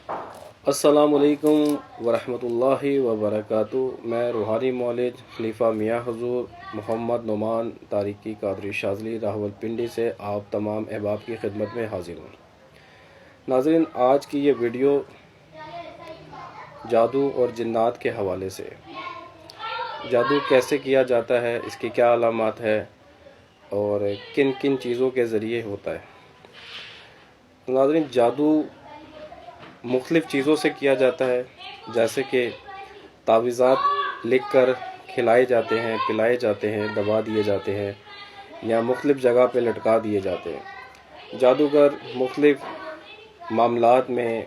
السلام علیکم ورحمۃ اللہ وبرکاتہ۔ میں روحانی مولد خلیفہ میاں حضور محمد نعمان طارقی قادری شاذلی راولپنڈی سے آپ تمام احباب کی خدمت میں حاضر ہوں۔ ناظرین، آج کی یہ ویڈیو جادو اور جنات کے حوالے سے، جادو کیسے کیا جاتا ہے، اس کی کیا علامات ہے اور کن کن چیزوں کے ذریعے ہوتا ہے۔ ناظرین، جادو مختلف چیزوں سے کیا جاتا ہے، جیسے کہ تعویذات لکھ کر کھلائے جاتے ہیں، پلائے جاتے ہیں، دبا دیے جاتے ہیں یا مختلف جگہ پہ لٹکا دیے جاتے ہیں۔ جادوگر مختلف معاملات میں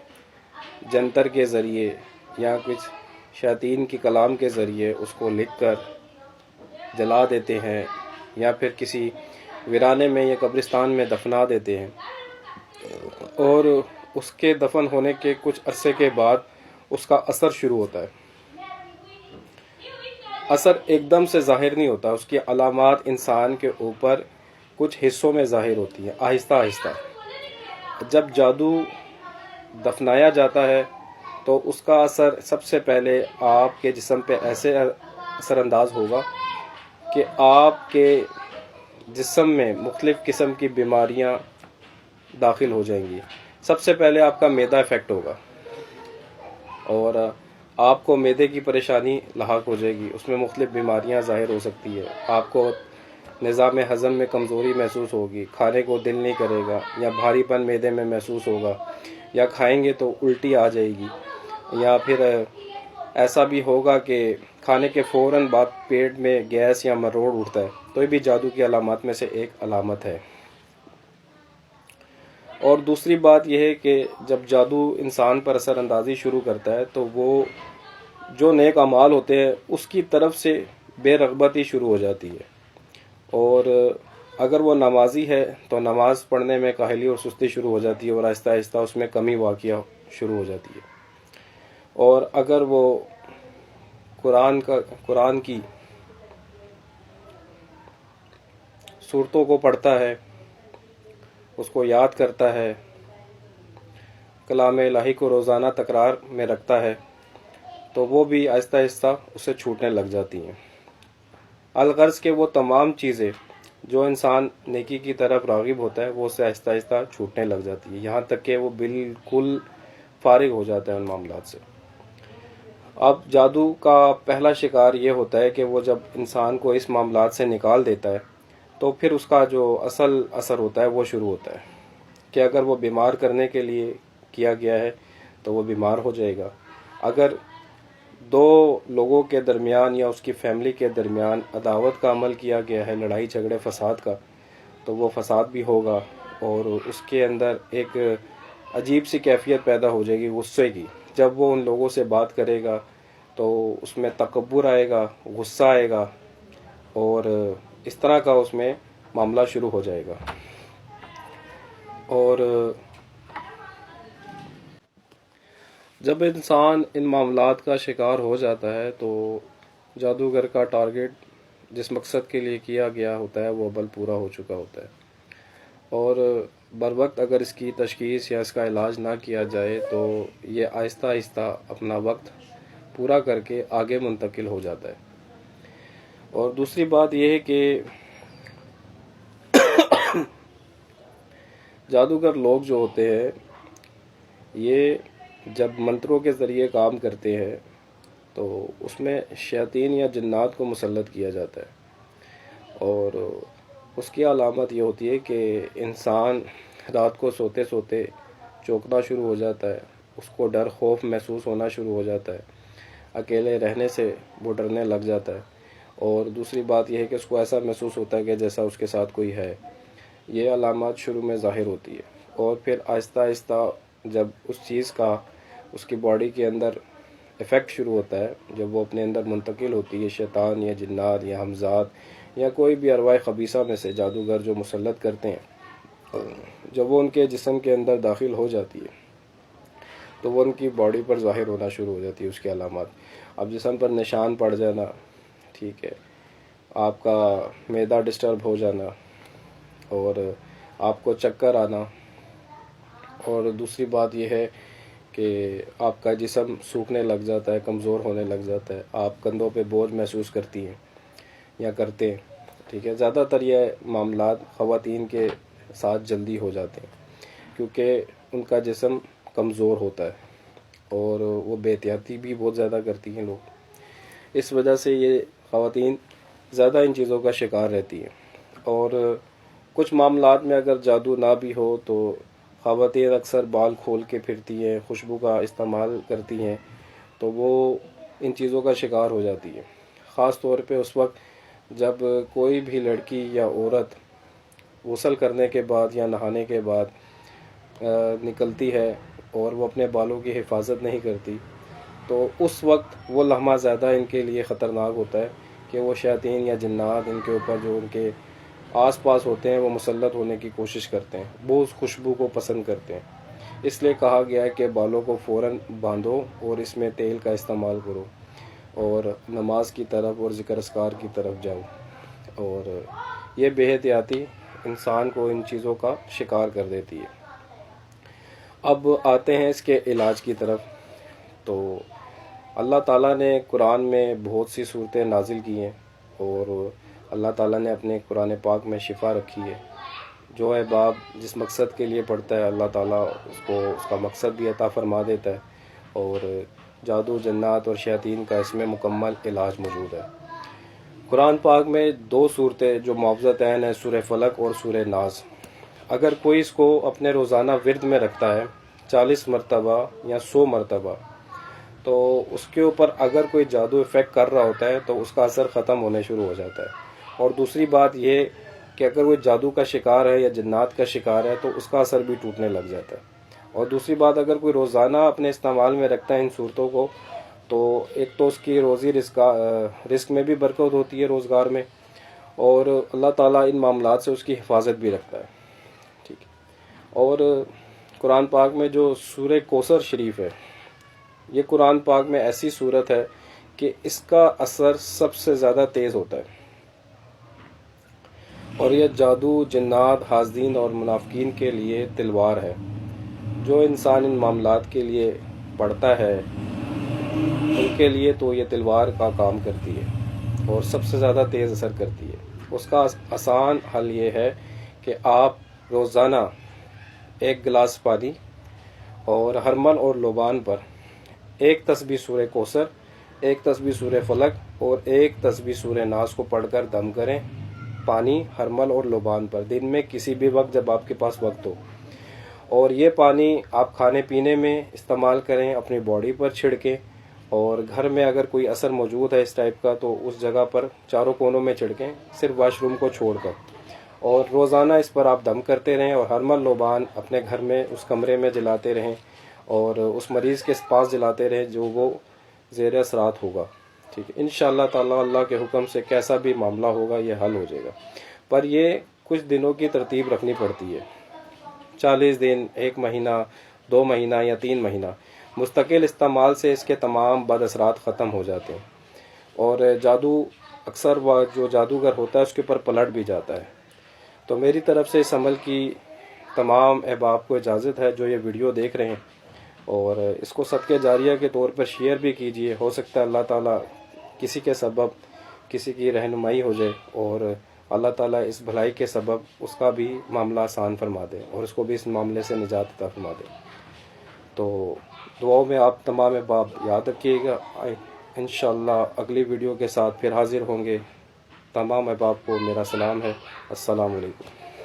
جنتر کے ذریعے یا کچھ شیاطین کی کلام کے ذریعے اس کو لکھ کر جلا دیتے ہیں یا پھر کسی ویرانے میں یا قبرستان میں دفنا دیتے ہیں، اور اس کے دفن ہونے کے کچھ عرصے کے بعد اس کا اثر شروع ہوتا ہے۔ اثر ایک دم سے ظاہر نہیں ہوتا، اس کی علامات انسان کے اوپر کچھ حصوں میں ظاہر ہوتی ہیں، آہستہ آہستہ۔ جب جادو دفنایا جاتا ہے تو اس کا اثر سب سے پہلے آپ کے جسم پہ ایسے اثر انداز ہوگا کہ آپ کے جسم میں مختلف قسم کی بیماریاں داخل ہو جائیں گی۔ سب سے پہلے آپ کا معدہ افیکٹ ہوگا اور آپ کو معدے کی پریشانی لاحق ہو جائے گی، اس میں مختلف بیماریاں ظاہر ہو سکتی ہے۔ آپ کو نظام ہضم میں کمزوری محسوس ہوگی، کھانے کو دل نہیں کرے گا یا بھاری پن معدے میں محسوس ہوگا، یا کھائیں گے تو الٹی آ جائے گی، یا پھر ایسا بھی ہوگا کہ کھانے کے فوراً بعد پیٹ میں گیس یا مروڑ اٹھتا ہے، تو یہ بھی جادو کی علامات میں سے ایک علامت ہے۔ اور دوسری بات یہ ہے کہ جب جادو انسان پر اثر اندازی شروع کرتا ہے تو وہ جو نیک اعمال ہوتے ہیں اس کی طرف سے بے رغبتی شروع ہو جاتی ہے، اور اگر وہ نمازی ہے تو نماز پڑھنے میں کاہلی اور سستی شروع ہو جاتی ہے، اور آہستہ آہستہ اس میں کمی واقعہ شروع ہو جاتی ہے۔ اور اگر وہ قرآن کی صورتوں کو پڑھتا ہے، اس کو یاد کرتا ہے، کلام الہی کو روزانہ تکرار میں رکھتا ہے، تو وہ بھی آہستہ آہستہ اسے چھوٹنے لگ جاتی ہیں۔ الغرض کہ وہ تمام چیزیں جو انسان نیکی کی طرف راغب ہوتا ہے وہ اسے آہستہ آہستہ چھوٹنے لگ جاتی ہے، یہاں تک کہ وہ بالکل فارغ ہو جاتا ہے ان معاملات سے۔ اب جادو کا پہلا شکار یہ ہوتا ہے کہ وہ جب انسان کو اس معاملات سے نکال دیتا ہے تو پھر اس کا جو اصل اثر ہوتا ہے وہ شروع ہوتا ہے کہ اگر وہ بیمار کرنے کے لیے کیا گیا ہے تو وہ بیمار ہو جائے گا، اگر دو لوگوں کے درمیان یا اس کی فیملی کے درمیان عداوت کا عمل کیا گیا ہے، لڑائی جھگڑے فساد کا، تو وہ فساد بھی ہوگا، اور اس کے اندر ایک عجیب سی کیفیت پیدا ہو جائے گی غصے کی۔ جب وہ ان لوگوں سے بات کرے گا تو اس میں تکبر آئے گا، غصہ آئے گا، اور اس طرح کا اس میں معاملہ شروع ہو جائے گا۔ اور جب انسان ان معاملات کا شکار ہو جاتا ہے تو جادوگر کا ٹارگٹ جس مقصد کے لیے کیا گیا ہوتا ہے وہ عمل پورا ہو چکا ہوتا ہے، اور بروقت اگر اس کی تشخیص یا اس کا علاج نہ کیا جائے تو یہ آہستہ آہستہ اپنا وقت پورا کر کے آگے منتقل ہو جاتا ہے۔ اور دوسری بات یہ ہے کہ جادوگر لوگ جو ہوتے ہیں یہ جب منتروں کے ذریعے کام کرتے ہیں تو اس میں شیاطین یا جنات کو مسلط کیا جاتا ہے، اور اس کی علامت یہ ہوتی ہے کہ انسان رات کو سوتے سوتے چونکنا شروع ہو جاتا ہے، اس کو ڈر خوف محسوس ہونا شروع ہو جاتا ہے، اکیلے رہنے سے وہ ڈرنے لگ جاتا ہے، اور دوسری بات یہ ہے کہ اس کو ایسا محسوس ہوتا ہے کہ جیسا اس کے ساتھ کوئی ہے۔ یہ علامات شروع میں ظاہر ہوتی ہے، اور پھر آہستہ آہستہ جب اس چیز کا اس کی باڈی کے اندر افیکٹ شروع ہوتا ہے، جب وہ اپنے اندر منتقل ہوتی ہے، شیطان یا جنات یا ہمزاد یا کوئی بھی ارواح خبیثہ میں سے جادوگر جو مسلط کرتے ہیں، جب وہ ان کے جسم کے اندر داخل ہو جاتی ہے تو وہ ان کی باڈی پر ظاہر ہونا شروع ہو جاتی ہے اس کی علامات۔ اب جسم پر نشان پڑ جانا، ٹھیک ہے، آپ کا معدہ ڈسٹرب ہو جانا، اور آپ کو چکر آنا، اور دوسری بات یہ ہے کہ کہ آپ کا جسم سوکھنے لگ جاتا ہے، کمزور ہونے لگ جاتا ہے، آپ کندھوں پہ بوجھ محسوس کرتی ہیں یا کرتے ہیں، ٹھیک ہے۔ زیادہ تر یہ معاملات خواتین کے ساتھ جلدی ہو جاتے ہیں کیونکہ ان کا جسم کمزور ہوتا ہے اور وہ بے احتیاطی بھی بہت زیادہ کرتی ہیں لوگ، اس وجہ سے یہ خواتین زیادہ ان چیزوں کا شکار رہتی ہیں۔ اور کچھ معاملات میں اگر جادو نہ بھی ہو تو خواتین اکثر بال کھول کے پھرتی ہیں، خوشبو کا استعمال کرتی ہیں، تو وہ ان چیزوں کا شکار ہو جاتی ہے، خاص طور پہ اس وقت جب کوئی بھی لڑکی یا عورت غسل کرنے کے بعد یا نہانے کے بعد نکلتی ہے اور وہ اپنے بالوں کی حفاظت نہیں کرتی، تو اس وقت وہ لمحہ زیادہ ان کے لیے خطرناک ہوتا ہے کہ وہ شیاطین یا جنات ان کے اوپر جو ان کے آس پاس ہوتے ہیں وہ مسلط ہونے کی کوشش کرتے ہیں، وہ اس خوشبو کو پسند کرتے ہیں۔ اس لیے کہا گیا ہے کہ بالوں کو فوراً باندھو اور اس میں تیل کا استعمال کرو اور نماز کی طرف اور ذکر اذکار کی طرف جاؤ، اور یہ بے احتیاطی انسان کو ان چیزوں کا شکار کر دیتی ہے۔ اب آتے ہیں اس کے علاج کی طرف۔ تو اللہ تعالیٰ نے قرآن میں بہت سی صورتیں نازل کی ہیں اور اللہ تعالیٰ نے اپنے قرآن پاک میں شفا رکھی ہے۔ جو ہے باب جس مقصد کے لیے پڑھتا ہے اللہ تعالیٰ اس کو اس کا مقصد بھی عطا فرما دیتا ہے، اور جادو جنات اور شیاطین کا اس میں مکمل علاج موجود ہے۔ قرآن پاک میں 2 صورتیں جو معوذتین ہیں، سورہ فلق اور سورہ ناس، اگر کوئی اس کو اپنے روزانہ ورد میں رکھتا ہے 40 مرتبہ یا 100 مرتبہ، تو اس کے اوپر اگر کوئی جادو افیکٹ کر رہا ہوتا ہے تو اس کا اثر ختم ہونے شروع ہو جاتا ہے۔ اور دوسری بات یہ کہ اگر وہ جادو کا شکار ہے یا جنات کا شکار ہے تو اس کا اثر بھی ٹوٹنے لگ جاتا ہے۔ اور دوسری بات اگر کوئی روزانہ اپنے استعمال میں رکھتا ہے ان صورتوں کو، تو ایک تو اس کی روزی رزق میں بھی برکت ہوتی ہے، روزگار میں، اور اللہ تعالیٰ ان معاملات سے اس کی حفاظت بھی رکھتا ہے، ٹھیک ہے۔ اور قرآن پاک میں جو سورہ کوثر شریف ہے، یہ قرآن پاک میں ایسی صورت ہے کہ اس کا اثر سب سے زیادہ تیز ہوتا ہے، اور یہ جادو جنات حاسدین اور منافقین کے لیے تلوار ہے۔ جو انسان ان معاملات کے لیے پڑھتا ہے ان کے لیے تو یہ تلوار کا کام کرتی ہے اور سب سے زیادہ تیز اثر کرتی ہے۔ اس کا آسان حل یہ ہے کہ آپ روزانہ 1 گلاس پانی اور ہرمل اور لوبان پر 1 تسبیح سورہ کوثر، 1 تسبیح سورہ فلق اور 1 تسبیح سورہ ناس کو پڑھ کر دم کریں، پانی ہرمل اور لوبان پر، دن میں کسی بھی وقت جب آپ کے پاس وقت ہو۔ اور یہ پانی آپ کھانے پینے میں استعمال کریں، اپنی باڈی پر چھڑکیں، اور گھر میں اگر کوئی اثر موجود ہے اس ٹائپ کا تو اس جگہ پر چاروں کونوں میں چھڑکیں، صرف واش روم کو چھوڑ کر، اور روزانہ اس پر آپ دم کرتے رہیں، اور ہرمل لوبان اپنے گھر میں اس کمرے میں جلاتے رہیں اور اس مریض کے پاس جلاتے رہیں جو وہ زیر اثرات ہوگا، ٹھیک ہے۔ انشاءاللہ تعالیٰ اللہ کے حکم سے کیسا بھی معاملہ ہوگا یہ حل ہو جائے گا، پر یہ کچھ دنوں کی ترتیب رکھنی پڑتی ہے، 40 دن، 1 مہینہ، 2 مہینہ یا 3 مہینہ مستقل استعمال سے اس کے تمام بد اثرات ختم ہو جاتے ہیں، اور جادو اکثر جو جادوگر ہوتا ہے اس کے اوپر پلٹ بھی جاتا ہے۔ تو میری طرف سے اس عمل کی تمام احباب کو اجازت ہے جو یہ ویڈیو دیکھ رہے ہیں، اور اس کو صدقہ جاریہ کے طور پر شیئر بھی کیجئے، ہو سکتا ہے اللہ تعالیٰ کسی کے سبب کسی کی رہنمائی ہو جائے اور اللہ تعالیٰ اس بھلائی کے سبب اس کا بھی معاملہ آسان فرما دے اور اس کو بھی اس معاملے سے نجات عطا فرما دے۔ تو دعاؤں میں آپ تمام احباب یاد رکھیے گا، انشاءاللہ اگلی ویڈیو کے ساتھ پھر حاضر ہوں گے۔ تمام احباب کو میرا سلام ہے، السلام علیکم۔